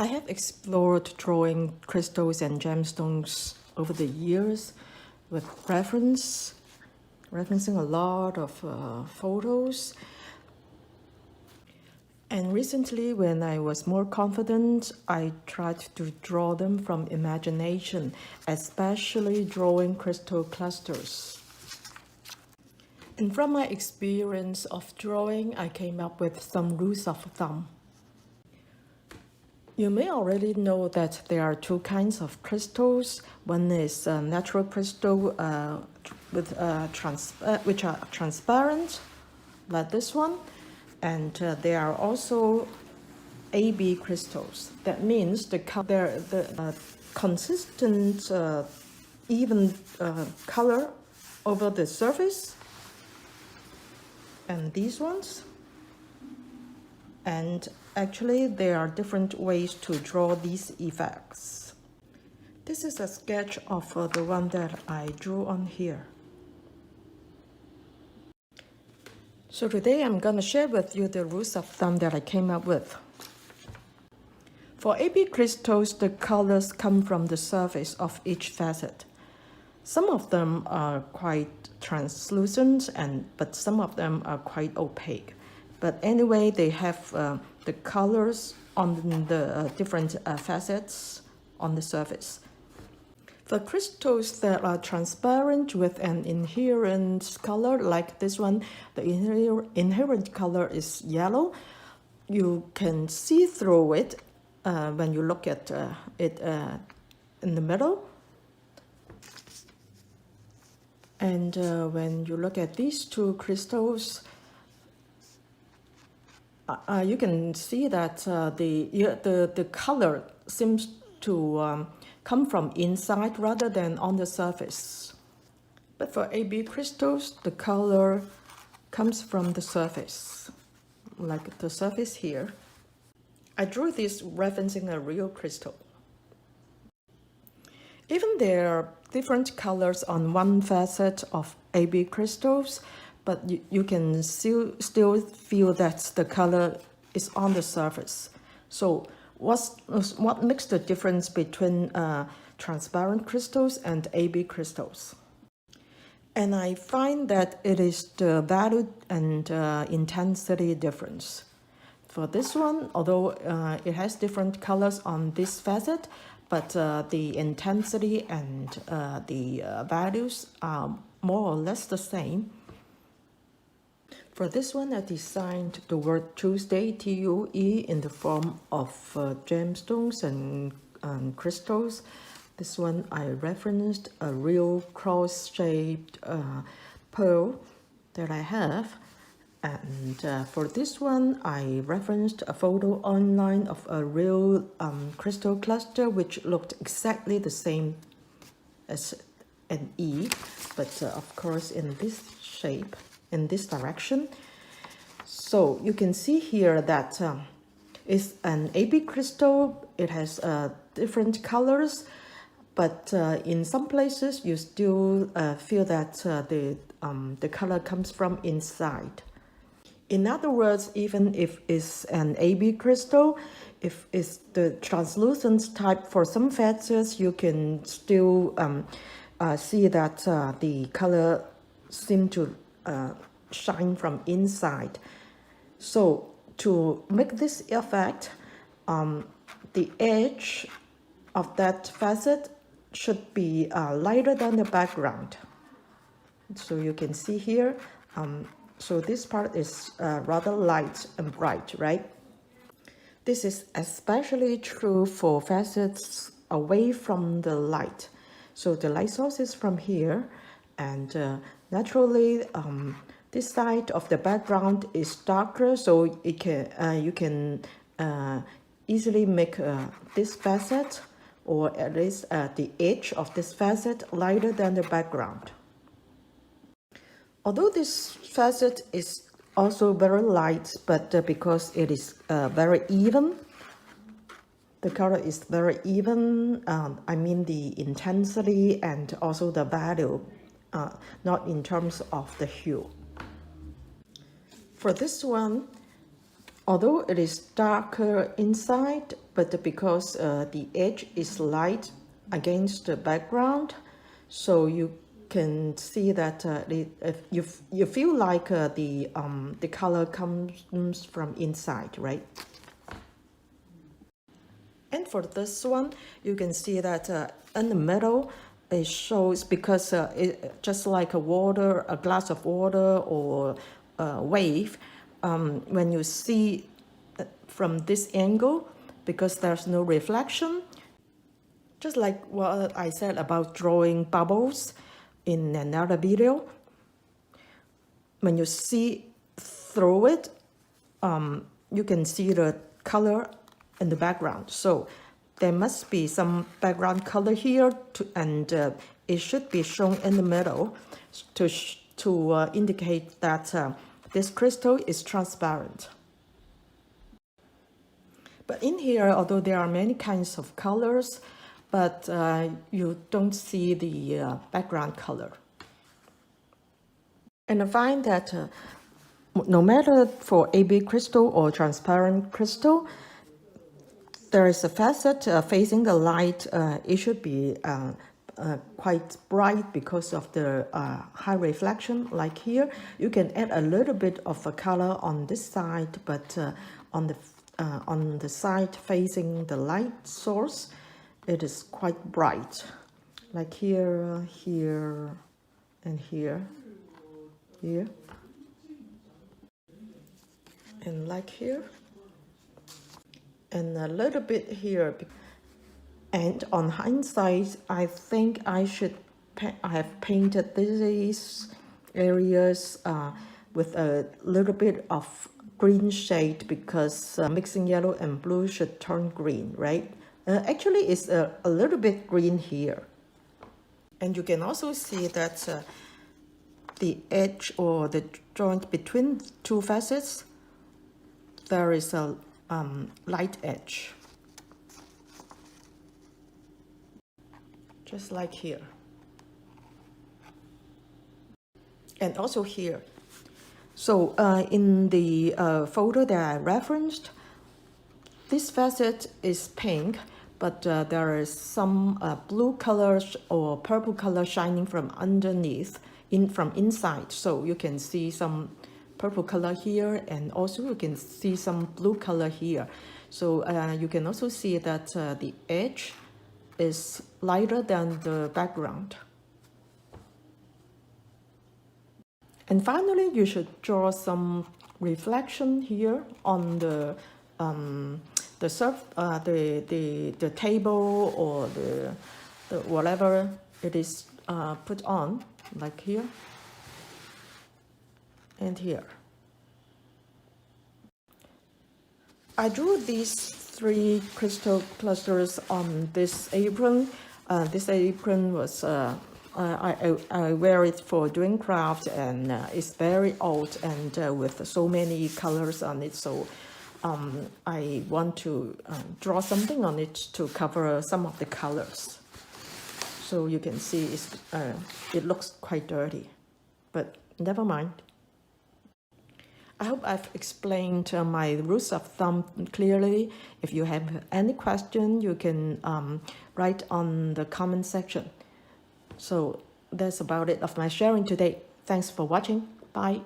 I have explored drawing crystals and gemstones over the years with referencing a lot of photos. And recently, when I was more confident, I tried to draw them from imagination, especially drawing crystal clusters. And from my experience of drawing, I came up with some rules of thumb. You may already know that there are two kinds of crystals. One is natural crystal which are transparent, like this one. And there are also AB crystals. That means the consistent, even color over the surface. And these ones. And actually, there are different ways to draw these effects. This is a sketch of the one that I drew on here. So today I'm going to share with you the rules of thumb that I came up with. For AB crystals, the colors come from the surface of each facet. Some of them are quite translucent, but some of them are quite opaque. But anyway, they have the colors on the different facets on the surface. For crystals that are transparent with an inherent color, like this one, the inherent color is yellow. You can see through it when you look at it in the middle. And when you look at these two crystals, you can see that the color seems to come from inside rather than on the surface. But for AB crystals, the color comes from the surface, like the surface here. I drew this referencing a real crystal. Even there are different colors on one facet of AB crystals, but you can still feel that the color is on the surface. So what makes the difference between transparent crystals and AB crystals? And I find that it is the value and intensity difference. For this one, although it has different colors on this facet, but the intensity and the values are more or less the same. For this one, I designed the word Tuesday, T-U-E, in the form of gemstones and crystals. This one, I referenced a real cross-shaped pearl that I have. And for this one, I referenced a photo online of a real crystal cluster, which looked exactly the same as an E, but of course in this shape, in this direction. So you can see here that it's an AB crystal. It has different colors, but in some places you still feel that the color comes from inside. In other words, even if it's an AB crystal, if it's the translucent type for some facets, you can still see that the color seems to shine from inside. So to make this effect, the edge of that facet should be lighter than the background. So you can see here, so this part is rather light and bright, right? This is especially true for facets away from the light. So the light source is from here, and naturally this side of the background is darker, so it can you can easily make this facet, or at least the edge of this facet, lighter than the background. Although this facet is also very light, but because it is very even, the color is very even, I mean the intensity and also the value, not in terms of the hue. For this one, Although it is darker inside, but because the edge is light against the background, so you can see that you feel like the color comes from inside, right? And for this one, you can see that in the middle, it shows because it just like a glass of water or a wave. When you see from this angle, because there's no reflection, just like what I said about drawing bubbles in another video, when you see through it, you can see the color in the background. So there must be some background color here, and it should be shown in the middle to indicate that this crystal is transparent. But in here, although there are many kinds of colors, but you don't see the background color. And I find that no matter for AB crystal or transparent crystal, there is a facet facing the light. It should be quite bright because of the high reflection. Like here, you can add a little bit of a color on this side, but on the side facing the light source, it is quite bright. Like here, here, and here, here, and like here, and a little bit here. And on hindsight, I think I have painted these areas with a little bit of green shade, because mixing yellow and blue should turn green, right? Actually, it's a little bit green here. And you can also see that the edge or the joint between two facets, there is a light edge. Just like here. And also here. So in the photo that I referenced, this facet is pink, but there is some blue colors or purple color shining from underneath, from inside. So you can see some purple color here, and also you can see some blue color here. So you can also see that the edge is lighter than the background. And finally, you should draw some reflection here on the table or the whatever it is put on, like here and here. I drew these 3 crystal clusters on this apron. This apron was I wear it for doing craft, and it's very old and with so many colors on it. So I want to draw something on it to cover some of the colors. So you can see it looks quite dirty, but never mind. I hope I've explained my rules of thumb clearly. If you have any question, you can write on the comment section. So that's about it of my sharing today. Thanks for watching. Bye.